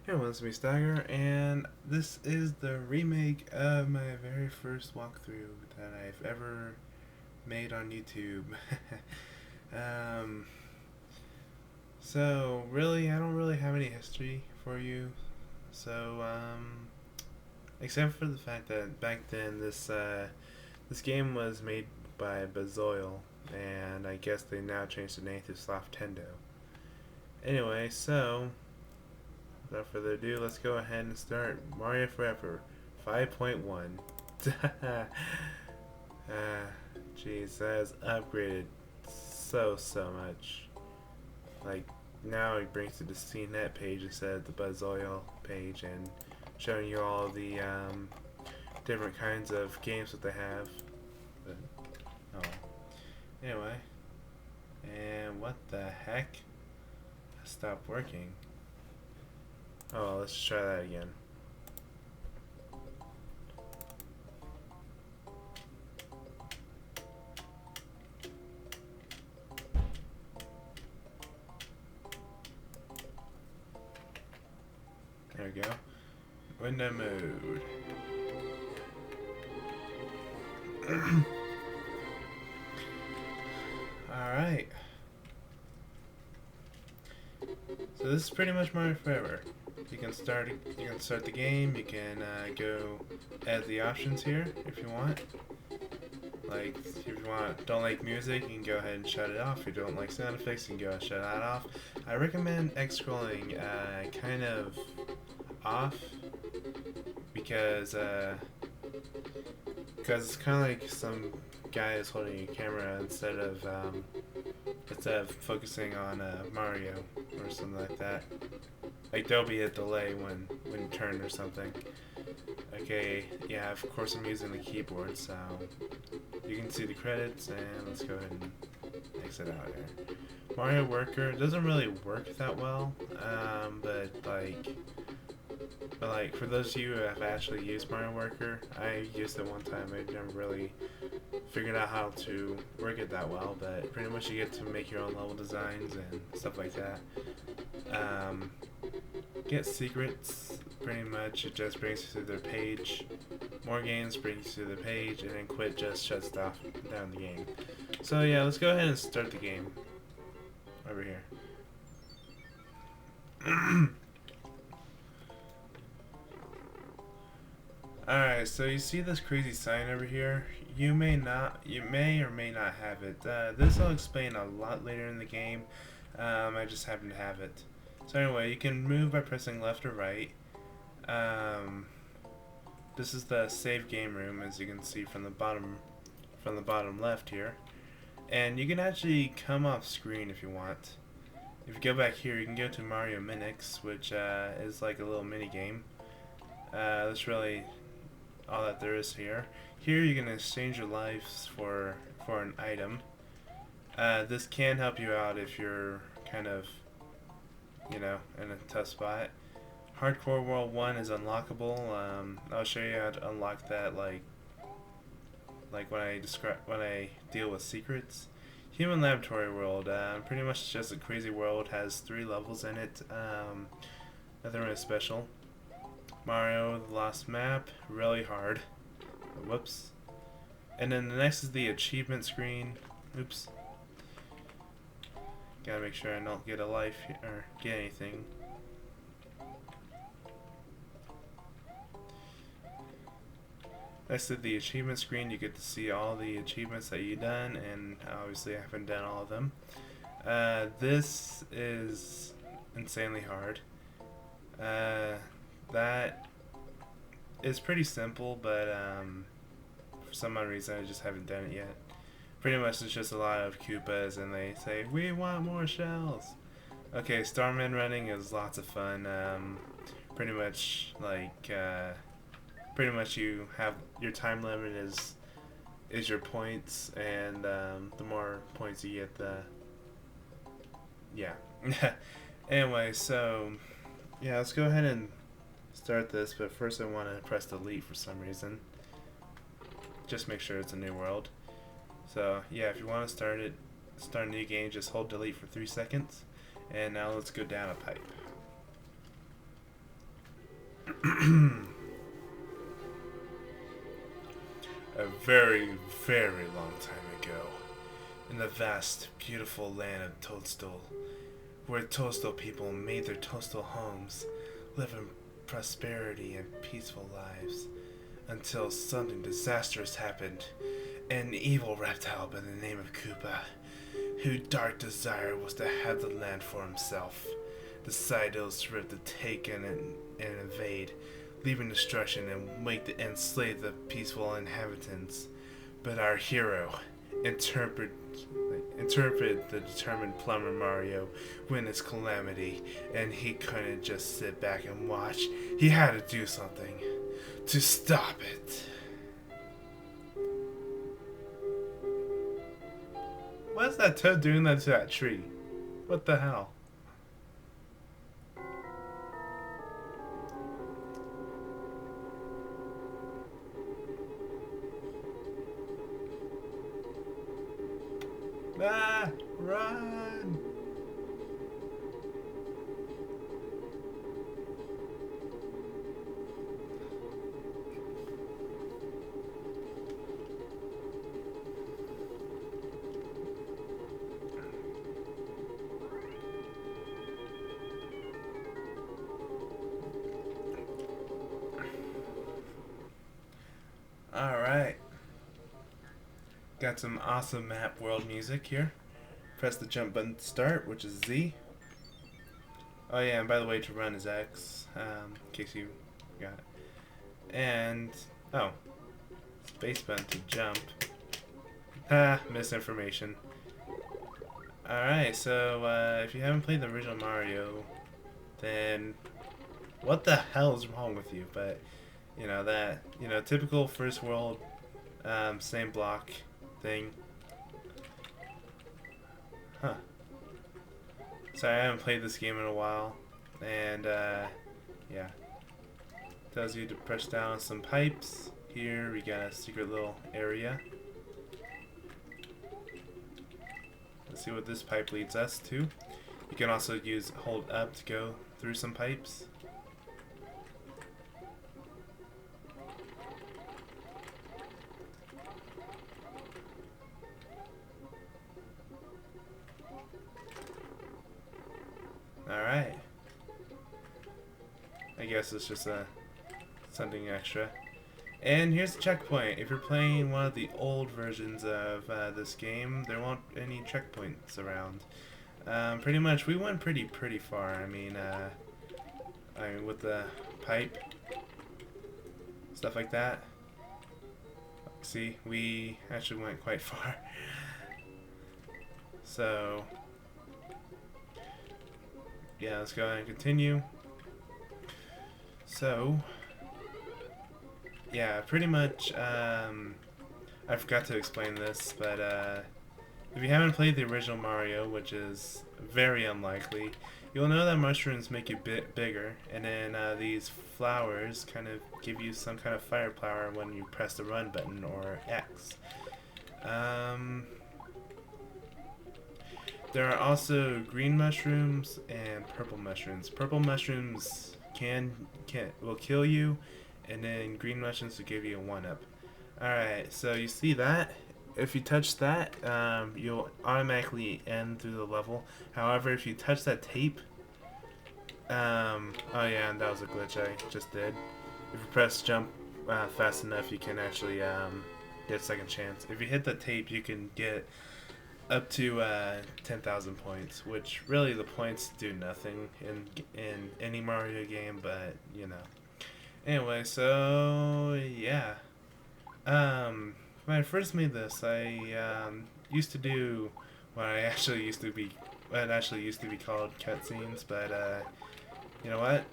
Hey everyone, it's me Stagger, and this is the remake of my very first walkthrough that I've ever made on YouTube. um, so really, I don't really have any history for you. So, except for the fact that back then this game was made by Bazoil, and I guess they now changed the name to Softendo. Anyway, so without further ado, let's go ahead and start Mario Forever 5.1. Jeez, that has upgraded so much. Like, now it brings you the CNET page instead of the BuzzOil page and showing you all the different kinds of games that they have. But, oh. Anyway, and what the heck? Stopped working. Oh, let's try that again. There we go. Window mode. Alright. So this is pretty much Mario Forever. You can start the game, you can go add the options here if you want. Like, if you don't like music, you can go ahead and shut it off. If you don't like sound effects, you can go ahead and shut that off. I recommend X scrolling kind of off because it's kind of like some guy is holding a camera instead of focusing on Mario or something like that. Like there'll be a delay when you turn or something. Okay, yeah, of course I'm using the keyboard, so you can see the credits, and let's go ahead and exit out here. Mario Worker doesn't really work that well, but like for those of you who have actually used Mario Worker, I used it one time. I never really figured out how to work it that well, but pretty much you get to make your own level designs and stuff like that. Get secrets, pretty much it just brings you to their page. More games brings you to the page, and then quit just shuts down the game. So yeah, let's go ahead and start the game over here. Alright, so you see this crazy sign over here? You may or may not have it. This I'll explain a lot later in the game. I just happen to have it. So anyway, you can move by pressing left or right. This is the save game room, as you can see from the bottom left here. And you can actually come off screen if you want. If you go back here, you can go to Mario Minix, which is like a little mini game. That's really all that there is here. Here you can exchange your lives for an item. This can help you out if you're kind of, in a tough spot. Hardcore World 1 is unlockable. I'll show you how to unlock that like when I deal with secrets. Human Laboratory World, pretty much just a crazy world, has 3 levels in it. Nothing really special. Mario the Lost Map, really hard. Whoops. And then the next is the achievement screen. Oops. Gotta make sure I don't get a life or get anything. Next to the achievement screen, you get to see all the achievements that you've done, and obviously I haven't done all of them. This is insanely hard. That is pretty simple, but for some odd reason I just haven't done it yet. Pretty much it's just a lot of Koopas, and they say, "We want more shells." Okay, Starman running is lots of fun. Pretty much you have your time limit is your points, and the more points you get, the yeah. Anyway, so yeah, let's go ahead and start this. But first, I want to press delete for some reason. Just make sure it's a new world. So yeah, if you want to start a new game, just hold delete for 3 seconds. And now let's go down a pipe. A very, very long time ago, in the vast, beautiful land of Toadstool, where Toadstool people made their Toadstool homes, live in prosperity and peaceful lives, until something disastrous happened. An evil reptile by the name of Koopa, whose dark desire was to have the land for himself, decided it was to take and invade, leaving destruction and wake to enslave the peaceful inhabitants. But our hero interpreted the determined plumber Mario witnessed calamity, and he couldn't just sit back and watch. He had to do something to stop it. Why is that Toad doing that to that tree? What the hell? Ah! Run! Alright. Got some awesome map world music here. Press the jump button to start, which is Z. Oh yeah, and by the way, to run is X, in case you got it. And, oh, space button to jump. Ah, misinformation. Alright, so if you haven't played the original Mario, then what the hell is wrong with you? But, typical first world, same block thing. Huh. Sorry, I haven't played this game in a while. And, yeah. Tells you to press down some pipes. Here we got a secret little area. Let's see what this pipe leads us to. You can also hold up to go through some pipes. Alright. I guess it's just something extra. And here's the checkpoint. If you're playing one of the old versions of this game, there won't any checkpoints around. Pretty much, we went pretty far. I mean, with the pipe, stuff like that. See, we actually went quite far. So, yeah, let's go ahead and continue. So, yeah, pretty much, I forgot to explain this, but if you haven't played the original Mario, which is very unlikely, you'll know that mushrooms make you bigger, and then these flowers kind of give you some kind of firepower when you press the run button, or X. There are also green mushrooms and purple mushrooms. Purple mushrooms will kill you, and then green mushrooms will give you a 1-up. Alright, so you see that? If you touch that, you'll automatically end through the level. However, if you touch that tape, oh yeah, and that was a glitch I just did. If you press jump fast enough, you can actually get a second chance. If you hit the tape, you can get up to 10,000 points, which really the points do nothing in any Mario game, but you know. Anyway, so yeah. When I first made this, I used to do what actually used to be called cutscenes, but you know what?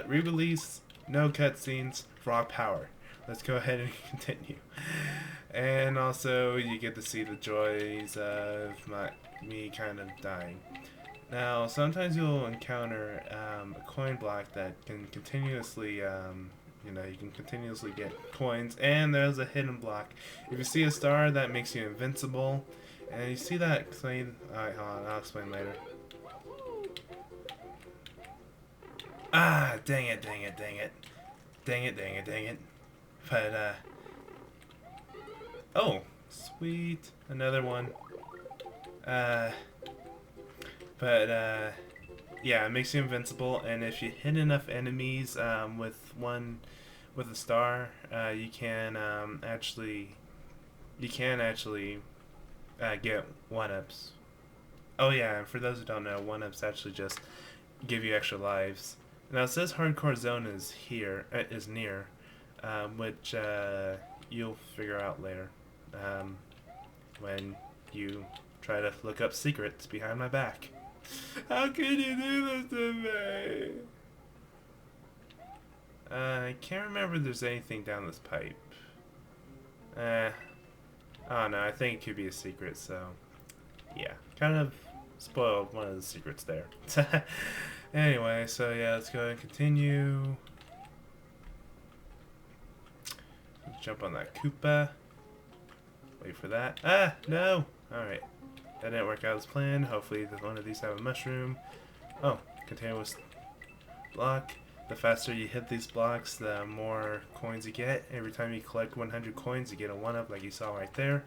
Re-release, no cutscenes, raw power. Let's go ahead and continue. And also, you get to see the joys of me kind of dying. Now, sometimes you'll encounter a coin block that can continuously, you can continuously get coins, and there's a hidden block. If you see a star, that makes you invincible, and you see that explain. Alright, hold on, I'll explain later. Ah, dang it, dang it, dang it. Dang it, dang it, dang it. But, oh, sweet. Another one. Uh, but, yeah, it makes you invincible, and if you hit enough enemies, with a star, you can actually, get 1-ups. Oh yeah, and for those who don't know, 1-ups actually just give you extra lives. Now it says hardcore zone is is near, which you'll figure out later, um, when you try to look up secrets behind my back. How could you do this to me? I can't remember if there's anything down this pipe. Eh, I don't know. I think it could be a secret, so yeah, kind of spoiled one of the secrets there. Anyway, so yeah, let's go ahead and continue. Let's jump on that Koopa. Wait for that. Ah, no! Alright. That didn't work out as planned. Hopefully one of these have a mushroom. Oh, continuous block. The faster you hit these blocks, the more coins you get. Every time you collect 100 coins, you get a 1-up like you saw right there.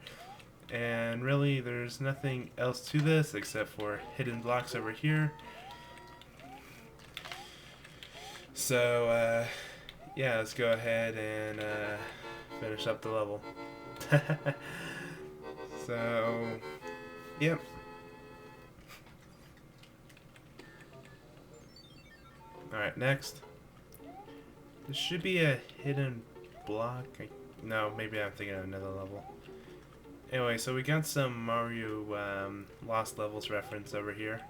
And really, there's nothing else to this except for hidden blocks over here. So, yeah, let's go ahead and finish up the level. So, yep. Alright, next. There should be a hidden block. No, maybe I'm thinking of another level. Anyway, so we got some Mario Lost Levels reference over here,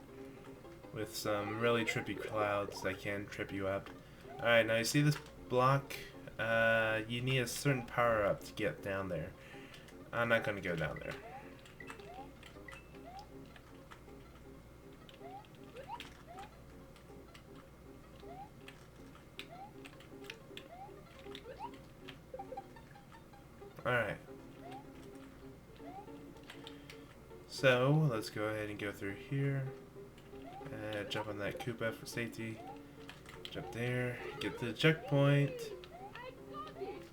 with some really trippy clouds that can trip you up. Alright, now you see this block? You need a certain power up to get down there. I'm not gonna go down there. Alright. So, let's go ahead and go through here. Jump on that Koopa for safety. Jump there. Get to the checkpoint.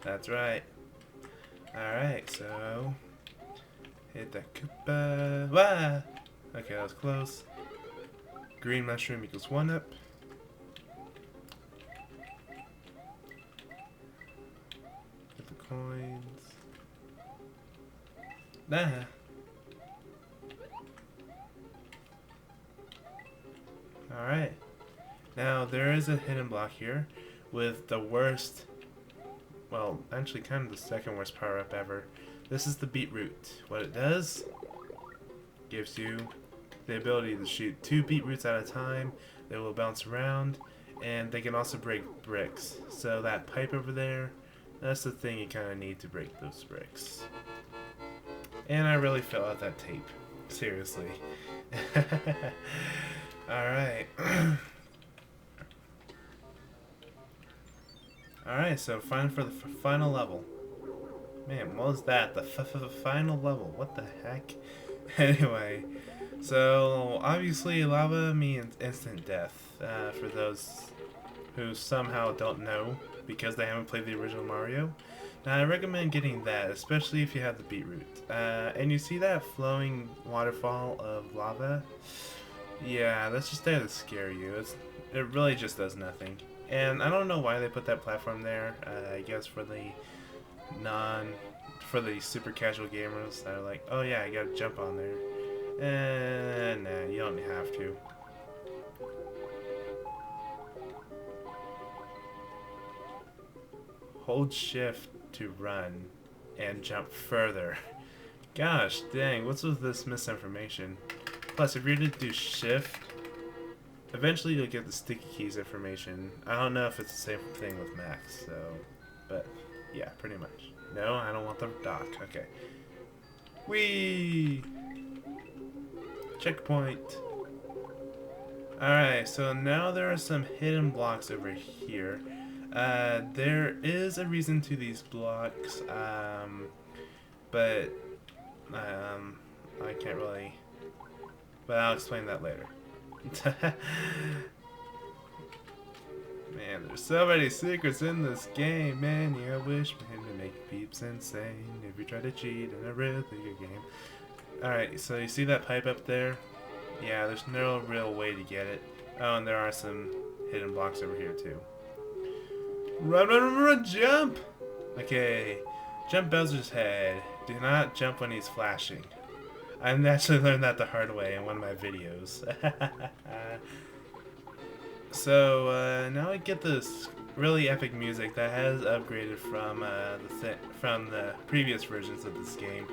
That's right. Alright, so... hit that Koopa. Wah! Okay, that was close. Green mushroom equals 1-up. Get the coins. Nah. Alright. Now, there is a hidden block here with the worst, well, actually kind of the second worst power-up ever. This is the beetroot. What it does, gives you the ability to shoot 2 beetroots at a time. They will bounce around, and they can also break bricks. So that pipe over there, that's the thing you kind of need to break those bricks. And I really fell out that tape. Seriously. Alright. Alright, so for the final level. Man, what was that? The final level. What the heck? Anyway, so obviously lava means instant death. For those who somehow don't know because they haven't played the original Mario. Now I recommend getting that, especially if you have the beetroot. And you see that flowing waterfall of lava? Yeah, that's just there to scare you. It really just does nothing. And I don't know why they put that platform there. I guess for the super casual gamers that are like, oh yeah, I gotta jump on there. And nah, you don't have to. Hold shift to run and jump further. Gosh dang, what's with this misinformation? Plus, if you're to do shift, eventually you'll get the sticky keys information. I don't know if it's the same thing with Max, so... but, yeah, pretty much. No, I don't want the dock. Okay. Whee! Checkpoint. Alright, so now there are some hidden blocks over here. There is a reason to these blocks, but I can't really... but I'll explain that later. Man, there's so many secrets in this game, man. Yeah, I wish man to make peeps insane if you try to cheat in a really good game. Alright, so you see that pipe up there? Yeah, there's no real way to get it. Oh, and there are some hidden blocks over here too. Run, run, run, run, jump! Okay, jump Bowser's head. Do not jump when he's flashing. I actually learned that the hard way in one of my videos. So now I get this really epic music that has upgraded from the previous versions of this game.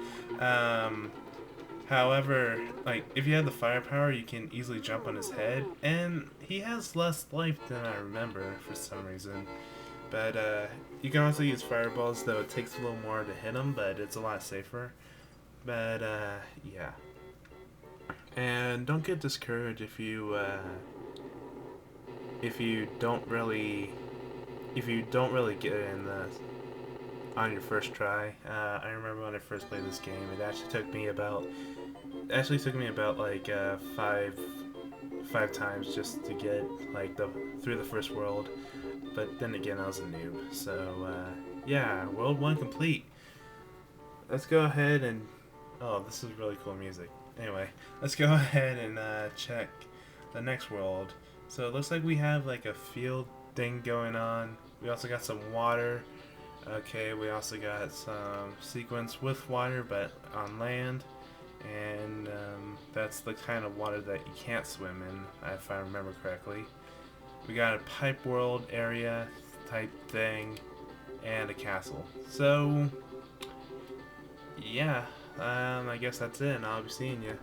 However, like if you have the firepower, you can easily jump on his head, and he has less life than I remember for some reason. But you can also use fireballs, though it takes a little more to hit him, but it's a lot safer. But yeah. And don't get discouraged if you don't really get it in the on your first try. I remember when I first played this game, it actually took me about like five times just to get like through the first world. But then again, I was a noob. So yeah, World 1 complete. Let's go ahead and this is really cool music. Anyway, let's go ahead and check the next world. So it looks like we have like a field thing going on. We also got some water. Okay, we also got some sequence with water, but on land. And that's the kind of water that you can't swim in, if I remember correctly. We got a pipe world area type thing, and a castle. So, yeah, I guess that's it, and I'll be seeing you.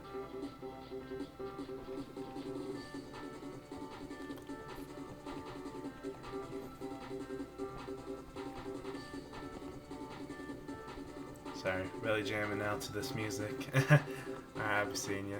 Sorry, really jamming out to this music. Alright, I'll be seeing you.